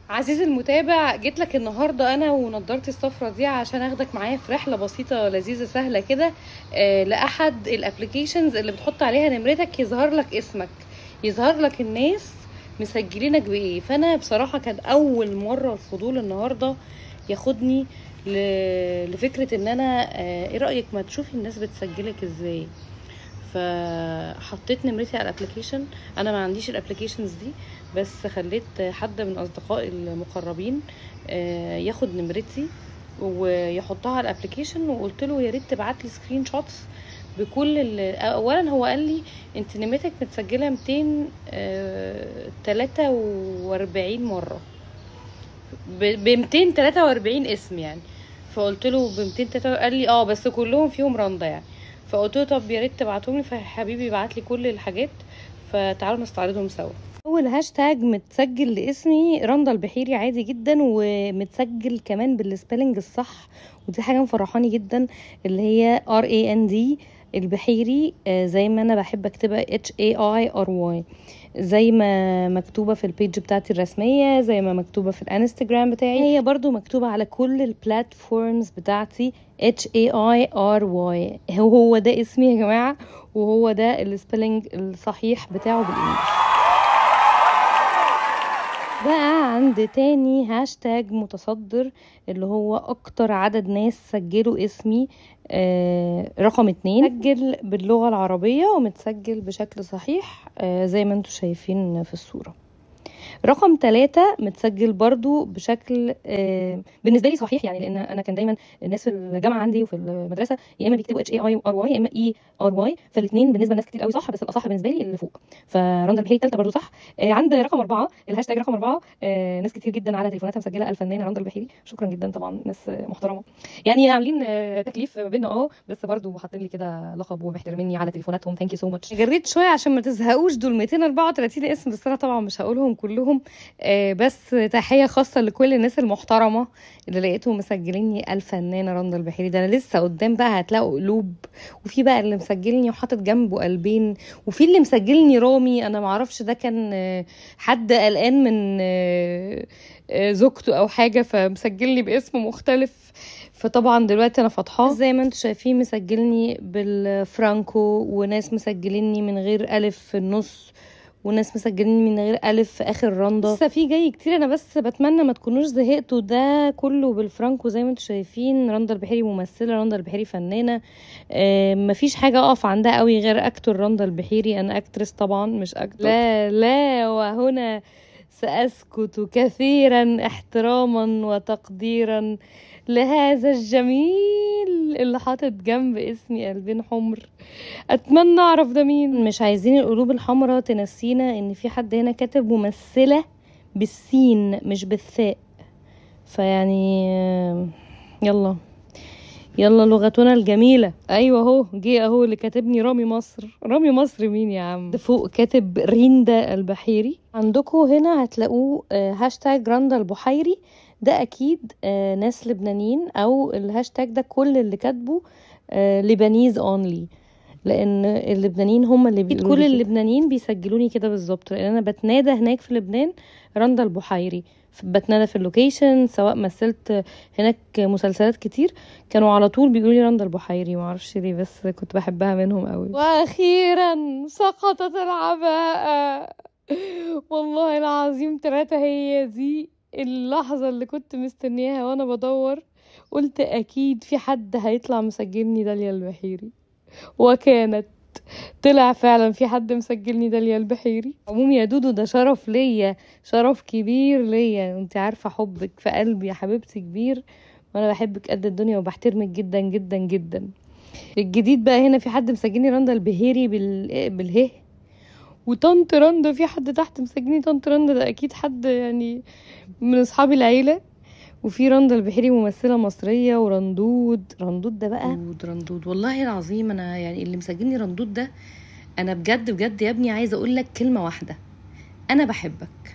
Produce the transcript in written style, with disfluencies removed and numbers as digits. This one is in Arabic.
عزيزي المتابع، جيت لك النهارده انا ونضارتي الصفرا دي عشان اخدك معايا في رحله بسيطه لذيذه سهله كده. لاحد الابلكيشنز اللي بتحط عليها نمرتك يظهر لك اسمك، يظهر لك الناس مسجلينك بايه. فانا بصراحه كان اول مره الفضول النهارده ياخدني لفكره ان انا ايه رايك ما تشوفي الناس بتسجلك ازاي. فحطيت نمرتي على الابلكيشن. انا ما عنديش الابلكيشنز دي، بس خليت حد من اصدقائي المقربين ياخد نمرتي ويحطها علي الابلكيشن، وقلت له يا ريت تبعت لي سكرين شوتس بكل اولا هو قال لي انت نمرتك متسجله 243 مره ب 243 اسم يعني. فقلت له ب 243، قال لي بس كلهم فيهم رندا يعني. فقلت له طب يا ريت تبعتهم لي، فحبيبي بعت لي كل الحاجات، فتعالوا نستعرضهم سوا. اول هاشتاج متسجل لاسمي رندا البحيري عادي جدا، ومتسجل كمان بالسبيلنج الصح، ودي حاجه مفرحاني جدا، اللي هي RAND البحيري، زي ما انا بحب اكتبها HAIRY، زي ما مكتوبه في البيج بتاعتي الرسميه، زي ما مكتوبه في الانستجرام بتاعي، هي برضو مكتوبه على كل البلاتفورمز بتاعتي HAIRY. هو ده اسمي يا جماعه، وهو ده السبيلنج الصحيح بتاعه بالانجلش. بقى عند تاني هاشتاج متصدر، اللي هو اكتر عدد ناس سجلوا اسمي، رقم 2 مسجل باللغة العربية ومتسجل بشكل صحيح، زي ما انتم شايفين في الصورة. رقم 3 متسجل برضو بشكل بالنسبه لي صحيح، يعني لان انا كان دايما الناس في الجامعه عندي وفي المدرسه يا اما بيكتبوا HAIRY يا اما ERY، فالاثنين بالنسبه لناس كتير قوي صح، بس الاصح بالنسبه لي اللي فوق. فرندا البحيري الثالثه برضو صح. عند رقم 4 الهاشتاج رقم 4 ناس كتير جدا على تليفوناتها مسجله الفنانه رندا البحيري، شكرا جدا طبعا، ناس محترمه يعني، عاملين تكليف بينا بس برضو حاطين لي كده لقب ومحترميني على تليفوناتهم، ثانك يو سو ماتش. جريت شويه عشان ما تزهقوش، دول 234 اسم، بس انا طبعا مش هقولهم كلهم، بس تحية خاصة لكل الناس المحترمة اللي لقيتهم مسجليني الفنانة رندا البحيري. ده انا لسه قدام بقى هتلاقوا قلوب، وفي بقى اللي مسجلني وحاطط جنبه قلبين، وفي اللي مسجلني رامي. انا معرفش ده كان حد قلقان من زوجته او حاجة فمسجلني باسم مختلف. فطبعا دلوقتي انا فاتحاه زي ما انتم شايفين، مسجلني بالفرانكو، وناس مسجليني من غير الف في النص، وناس مسجلين من غير الف في اخر رندا. لسه في جاي كتير، انا بس بتمنى ما تكونوش زهقتوا. ده كله بالفرانكو زي ما انتم شايفين. رندا البحيري ممثله، رندا البحيري فنانه، مفيش حاجه اقف عندها قوي غير اكتور رندا البحيري. انا اكترس طبعا مش اكتور، لا وهنا سأسكت كثيرا احتراما وتقديرا لهذا الجميل اللي حاطط جنب اسمي قلبين حمر. اتمنى اعرف ده مين. مش عايزين القلوب الحمراء تنسينا ان في حد هنا كاتب ممثلة بالسين مش بالثاء، فيعني يلا لغتنا الجميلة. ايوه اهو جه اهو اللي كاتبني رامي مصر. رامي مصر مين يا عم؟ ده فوق كاتب ريندا البحيري. عندكم هنا هتلاقوه هاشتاج رندا البحيري، ده اكيد ناس لبنانيين، او الهاشتاج ده كل اللي كاتبه لبنيز اونلي، لان اللبنانيين هم اللي كل اللبنانيين بيسجلوني كده بالظبط، لان انا بتنادى هناك في لبنان رندا البحيري، بتنادى في اللوكيشن، سواء مثلت هناك مسلسلات كتير كانوا على طول بيقولوا لي رندا البحيري، ما اعرفش ليه بس كنت بحبها منهم قوي. واخيرا سقطت العباءة، والله العظيم 3 هي دي اللحظة اللي كنت مستنياها وانا بدور. قلت اكيد في حد هيطلع مسجلني داليا البحيري، وكانت طلع فعلا في حد مسجلني داليا البحيري. عموما يا دودو ده شرف ليا، شرف كبير ليا، انت عارفه حبك في قلبي يا حبيبتي كبير، وانا بحبك قد الدنيا وبحترمك جدا جدا جدا. الجديد بقى هنا في حد مسجلني رندا البحيري بالهه، وطنط رندا في حد تحت مسجلني طنط رندا، ده اكيد حد يعني من اصحاب العيله. وفي رندا البحيري ممثله مصريه، ورندود ده بقى رندود والله العظيم. انا يعني اللي مسجلني رندود ده، انا بجد بجد يا ابني عايزه اقول لك كلمه واحده، انا بحبك.